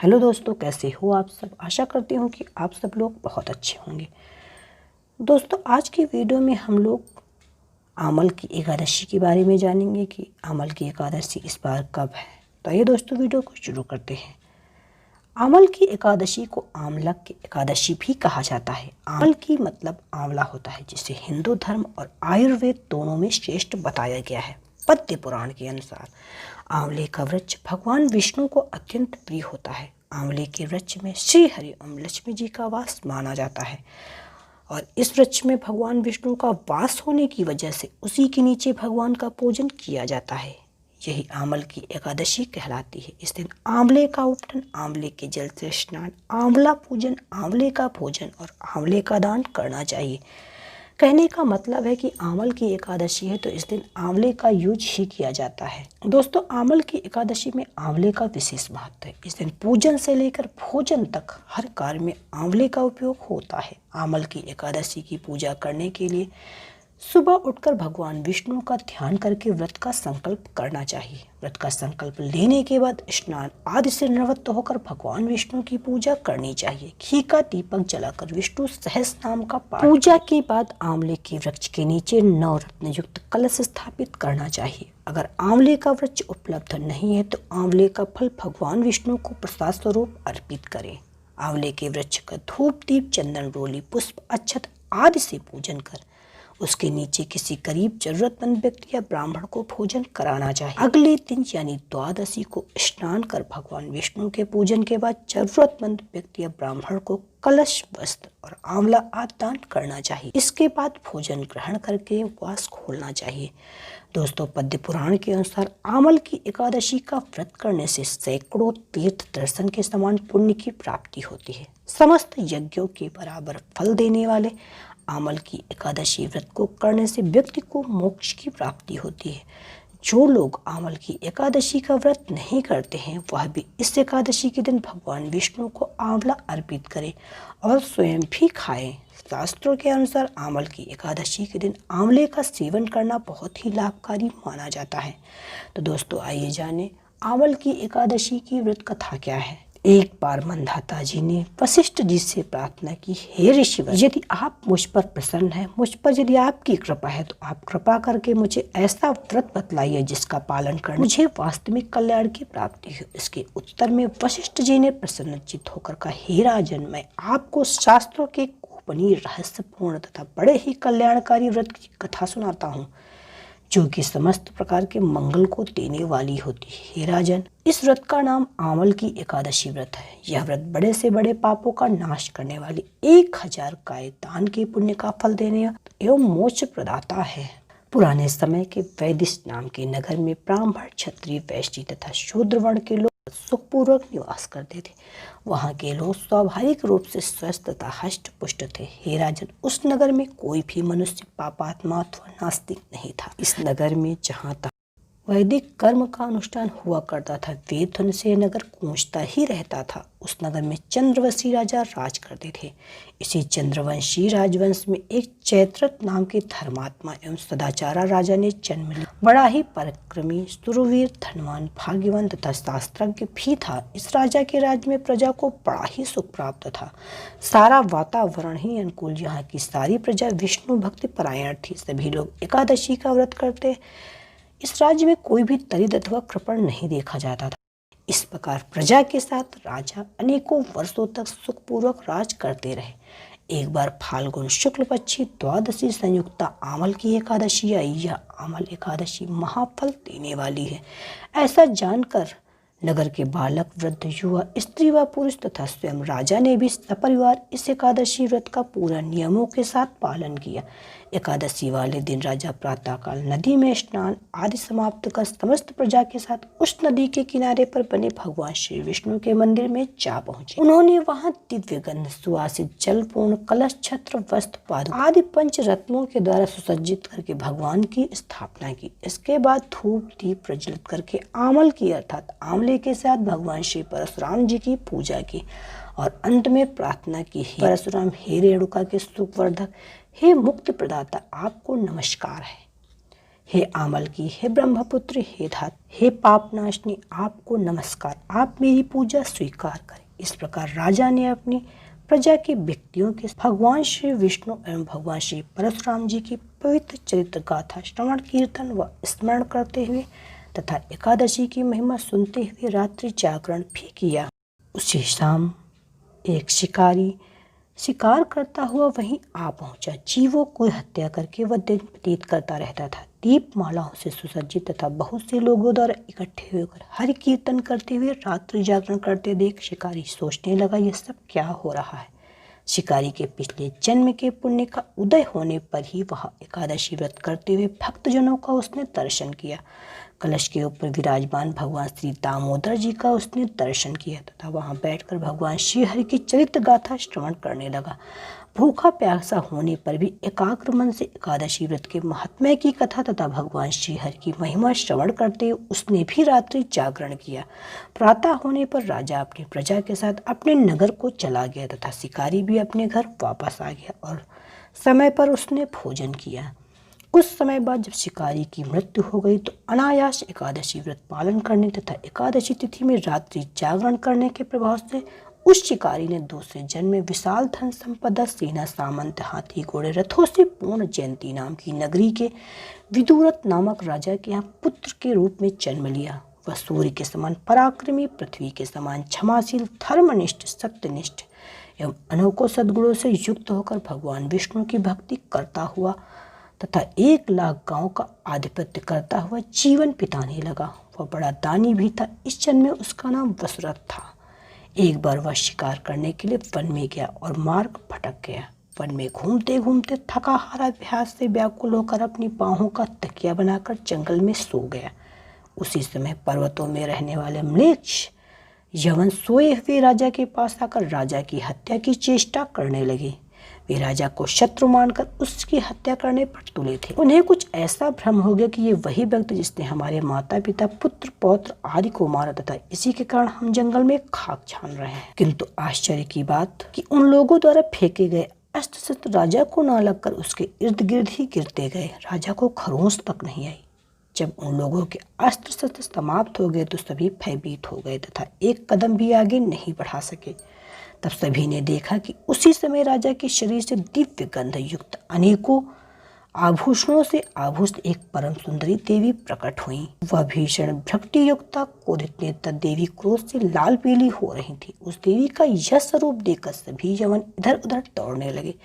Hello दोस्तों, कैसे हो आप सब। आशा करती हूँ कि आप सब लोग बहुत अच्छे होंगे। दोस्तों, आज की वीडियो में हम लोग आमल की एकादशी के बारे में जानेंगे कि आमल की एकादशी इस बार कब है। तो ये दोस्तों, वीडियो को शुरू करते हैं। आमल की एकादशी को आमलक की एकादशी भी कहा जाता है। आमल की मतलब आंवला होता है, जिसे हिंदू धर्म और आयुर्वेद दोनों में श्रेष्ठ बताया गया है। पद्म पुराण के अनुसार आंवले का वृक्ष भगवान विष्णु को अत्यंत प्रिय होता है। आंवले के वृक्ष में श्री हरि एवं लक्ष्मी जी का वास माना जाता है और इस वृक्ष में भगवान विष्णु का वास होने की वजह से उसी के नीचे भगवान का पूजन किया जाता है। यही आमल की एकादशी कहलाती है। इस दिन आंवले का उपटन, आंवले के जल से स्नान, आंवला पूजन, आंवले का भोजन और आंवले का दान करना चाहिए। कहने का मतलब है कि आमल की एकादशी है तो इस दिन आंवले का यूज ही किया जाता है। दोस्तों, आमल की एकादशी में आंवले का विशेष महत्व है। इस दिन पूजन से लेकर भोजन तक हर कार्य में आंवले का उपयोग होता है। आमल की एकादशी की पूजा करने के लिए सुबह उठकर भगवान विष्णु का ध्यान करके व्रत का संकल्प करना चाहिए। व्रत का संकल्प लेने के बाद स्नान आदि से निवृत्त होकर भगवान विष्णु की पूजा करनी चाहिए। घी का दीपक जलाकर विष्णु सहस्त्र नाम का पाठ। पूजा के बाद आंवले के वृक्ष के नीचे नवरत्न युक्त कलश स्थापित करना चाहिए। अगर आंवले का वृक्ष उपलब्ध नहीं है तो आंवले का फल भगवान विष्णु को प्रसाद स्वरूप अर्पित करें। आंवले के वृक्ष का धूप, दीप, चंदन, रोली, पुष्प, अक्षत आदि से पूजन कर उसके नीचे किसी करीब जरूरतमंद व्यक्ति या ब्राह्मण को भोजन कराना चाहिए। अगले दिन यानी द्वादशी को स्नान कर भगवान विष्णु के पूजन के बाद जरूरतमंद व्यक्ति या ब्राह्मण को कलश, वस्त्र और आंवला आदि दान करना चाहिए। इसके बाद भोजन ग्रहण करके उपवास खोलना चाहिए। दोस्तों, पद्म पुराण के अनुसार आमल की एकादशी का व्रत करने से सैकड़ों तीर्थ दर्शन के समान पुण्य की प्राप्ति होती है। समस्त यज्ञों के बराबर फल देने वाले आमल की एकादशी व्रत को करने से व्यक्ति को मोक्ष की प्राप्ति होती है। जो लोग आमल की एकादशी का व्रत नहीं करते हैं वह भी इस एकादशी के दिन भगवान विष्णु को आंवला अर्पित करें और स्वयं भी खाएं। शास्त्रों के अनुसार आमल की एकादशी के दिन आंवले का सेवन करना बहुत ही लाभकारी माना जाता है। तो दोस्तों, आइए जानें आमल की एकादशी की व्रत कथा क्या है। एक बार मंधाता जी ने वशिष्ठ जी से प्रार्थना की, हे ऋषिवर, यदि आप मुझ पर प्रसन्न हैं, मुझ पर यदि आपकी कृपा है तो आप कृपा करके मुझे ऐसा व्रत बतलाइए जिसका पालन कर मुझे वास्तविक कल्याण की प्राप्ति हो। इसके उत्तर में वशिष्ठ जी ने प्रसन्नचित्त होकर कहा, हे राजन, मैं आपको शास्त्रों के गोपनीय, रहस्यपूर्ण तथा बड़े ही कल्याणकारी व्रत की कथा सुनाता हूँ जो कि समस्त प्रकार के मंगल को देने वाली होती है। हे राजन, इस व्रत का नाम आमल की एकादशी व्रत है। यह व्रत बड़े से बड़े पापों का नाश करने वाली 1000 गाय दान के पुण्य का फल देने एवं मोक्ष प्रदाता है। पुराने समय के वैदिश नाम के नगर में ब्राह्मण, क्षत्रिय, वैश्य तथा शूद्र वर्ण के लोग सुखपूर्वक निवास करते थे। वहाँ के लोग स्वाभाविक रूप से स्वस्थ तथा हष्ट पुष्ट थे। हे राजन, उस नगर में कोई भी मनुष्य पापात्मा अथवा नास्तिक नहीं था। इस नगर में जहाँ तक वैदिक कर्म का अनुष्ठान हुआ करता था, वेद ध्वनि से नगर गूंजता ही रहता था। उस नगर में चंद्रवंशी राजा राज करते थे। इसी चंद्रवंशी राजवंश में एक चैत्रथ नाम के धर्मात्मा एवं सदाचारा राजा ने जन्म लिया। बड़ा ही पराक्रमी, सुरवीर, धनवान, भाग्यवान तथा शास्त्रज्ञ भी था। इस राजा के राज्य में प्रजा को बड़ा ही सुख प्राप्त था। सारा वातावरण ही अनुकूल। यहाँ की सारी प्रजा विष्णु भक्ति परायण थी। सभी लोग एकादशी का व्रत करते। इस राज्य में कोई भी दरिद्र अथवा कृपण नहीं देखा जाता था। इस प्रकार प्रजा के साथ राजा अनेकों वर्षों तक सुखपूर्वक राज करते रहे। एक बार फाल्गुन शुक्ल पक्षी द्वादशी संयुक्ता आमल की एकादशी आई। यह आमल एकादशी महाफल देने वाली है। ऐसा जानकर नगर के बालक, वृद्ध, युवा, स्त्री व पुरुष तथा स्वयं राजा ने भी सपरिवार इस एकादशी व्रत का पूरा नियमों के साथ पालन किया। एकादशी वाले दिन राजा प्रातःकाल नदी में स्नान आदि समाप्त कर समस्त प्रजा के साथ उस नदी के किनारे पर बने भगवान श्री विष्णु के मंदिर में जा पहुंचे। उन्होंने वहां दिव्य गंध, सुवासित जल पूर्ण कलश, छत्र, वस्त्र, पादुका आदि पंच रत्नों के द्वारा सुसज्जित करके भगवान की स्थापना की। इसके बाद धूप दीप प्रज्वलित करके आमल की अर्थात आंवले के साथ भगवान श्री परशुराम जी की पूजा की और अंत में प्रार्थना की, हे परशुराम, हे रेणुका के सुखवर्धक, हे मुक्ति प्रदाता, आपको नमस्कार है। हे आमल की, हे ब्रह्मपुत्र, हे धात, हे पापनाशनी, आपको नमस्कार, आप मेरी पूजा स्वीकार करें। इस प्रकार राजा ने अपनी प्रजा के व्यक्तियों के भगवान श्री विष्णु एवं भगवान श्री परशुराम जी की पवित्र चरित्र गाथा श्रवण कीर्तन व स्मरण करते हुए तथा एकादशी की महिमा सुनते हुए रात्रि जागरण भी किया। उसी शाम एक शिकारी शिकार करता हुआ वहीं आ पहुंचा। जीवों को हत्या करके वह दिन व्यतीत करता रहता था। दीप मालाओं से सुसज्जित तथा बहुत से लोगों द्वारा इकट्ठे होकर हरि कीर्तन करते हुए रात्रि जागरण करते देख शिकारी सोचने लगा, यह सब क्या हो रहा है। शिकारी के पिछले जन्म के पुण्य का उदय होने पर ही वह एकादशी व्रत करते हुए भक्तजनों का उसने दर्शन किया। कलश के ऊपर विराजमान भगवान श्री दामोदर जी का उसने दर्शन किया तथा वहां बैठकर भगवान श्री हरि की चरित्र गाथा श्रवण करने लगा। भूखा प्यासा होने पर भी एकाग्र मन से एकादशी व्रत के महात्म्य की कथा तथा भगवान श्री हरि की महिमा श्रवण करते हुए उसने भी रात्रि जागरण किया। प्रातः होने पर राजा अपनी प्रजा के साथ अपने नगर को चला गया तथा शिकारी भी अपने घर वापस आ गया और समय पर उसने भोजन किया। कुछ समय बाद जब शिकारी की मृत्यु हो गई तो अनायास एकादशी व्रत पालन करने तथा एकादशी तिथि में रात्रि जागरण करने के प्रभाव से उस शिकारी ने दूसरे जन्म में विशाल धन संपदा, सेना, सामंत, हाथी, घोड़े, रथों से पूर्ण जयंती नाम की नगरी के विदुरथ नामक राजा के यहाँ पुत्र के रूप में जन्म लिया। वह सूर्य के समान पराक्रमी, पृथ्वी के समान क्षमाशील, धर्मनिष्ठ, सत्यनिष्ठ एवं अनोखों सद्गुणों से युक्त होकर भगवान विष्णु की भक्ति करता हुआ तथा 1 लाख गांव का आधिपत्य करता हुआ जीवन बिताने लगा। वह बड़ा दानी भी था। इस जन्म में उसका नाम वसुरथ था। एक बार वह शिकार करने के लिए वन में गया और मार्ग भटक गया। वन में घूमते घूमते थका हारा अभ्यास से व्याकुल होकर अपनी बाहों का तकिया बनाकर जंगल में सो गया। उसी समय पर्वतों में रहने वाले म्लेच्छ यवन सोए हुए राजा के पास आकर राजा की हत्या की चेष्टा करने लगे। वे राजा को शत्रु मानकर उसकी हत्या करने पर तुले थे। उन्हें कुछ ऐसा भ्रम हो गया कि ये वही व्यक्ति जिसने हमारे माता पिता, पुत्र, पौत्र आदि को मारा तथा इसी के कारण हम जंगल में खाक छान रहे हैं। किंतु आश्चर्य की बात कि उन लोगों द्वारा फेंके गए अस्त्र शस्त्र राजा को न लगकर उसके इर्द गिर्द ही गिरते गए। राजा को खरोंच तक नहीं आई। जब उन लोगों के अस्त्र शस्त्र समाप्त हो गए तो सभी भयभीत हो गए तथा एक कदम भी आगे नहीं बढ़ा सके। तब सभी ने देखा कि उसी समय राजा के शरीर से दिव्य गंध युक्त अनेकों आभूषणों से आभूषित एक परम सुंदरी देवी प्रकट हुई। वह भीषण भक्ति युक्ता क्रोधित नेत्र देवी क्रोध से लाल पीली हो रही थी। उस देवी का यह स्वरूप देखकर सभी यवन इधर उधर दौड़ने लगे,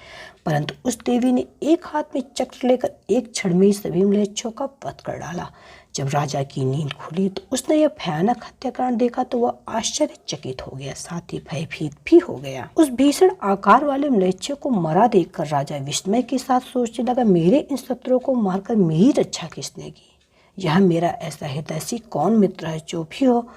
परंतु उस देवी ने एक हाथ में चक्र लेकर एक क्षण में सभी म्लेच्छों का वध कर डाला। जब राजा की नींद खुली तो उसने यह भयानक हत्याकांड देखा तो वह आश्चर्यचकित हो गया, साथ ही भयभीत भी हो गया। उस भीषण आकार वाले म्लेच्छ को मरा देखकर राजा विस्मय के साथ सोचने लगा, मेरे इन शत्रुओं को मारकर मेरी रक्षा किसने की? यह मेरा ऐसा हितैषी कौन मित्र है? जो भी हो,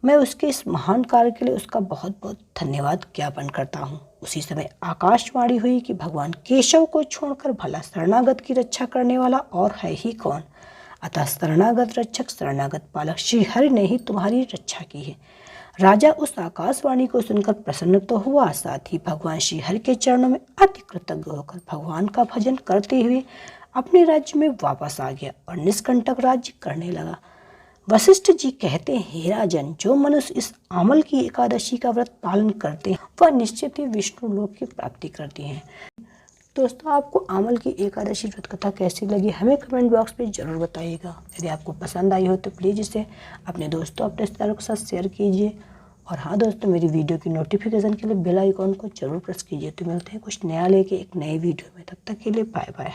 मैं उसके इस महान कार्य के लिए उसका बहुत बहुत धन्यवाद ज्ञापन करता हूँ। उसी समय आकाशवाणी हुई कि भगवान केशव को छोड़कर भला शरणागत की रक्षा करने वाला और है ही कौन? अतः शरणागत रक्षक, शरणागत पालक श्री हरि ने ही तुम्हारी रक्षा की है। राजा उस आकाशवाणी को सुनकर प्रसन्न तो हुआ, साथ ही भगवान श्री हरि के चरणों में अति कृतज्ञ होकर भगवान का भजन करते हुए अपने राज्य में वापस आ गया और निष्कंटक राज्य करने लगा। वशिष्ठ जी कहते हैं, हे राजन, जो मनुष्य इस आमल की एकादशी का व्रत पालन करते हैं वह निश्चित ही विष्णु लोक की प्राप्ति करते हैं। दोस्तों, आपको आमल की एकादशी व्रत कथा कैसी लगी हमें कमेंट बॉक्स में ज़रूर बताइएगा। यदि आपको पसंद आई हो तो प्लीज़ इसे अपने दोस्तों, अपने रिश्तेदारों के साथ शेयर कीजिए। और हाँ दोस्तों, मेरी वीडियो की नोटिफिकेशन के लिए बेल आइकॉन को जरूर प्रेस कीजिए। तो मिलते हैं कुछ नया लेके एक नए वीडियो में। तब तक के लिए बाय बाय।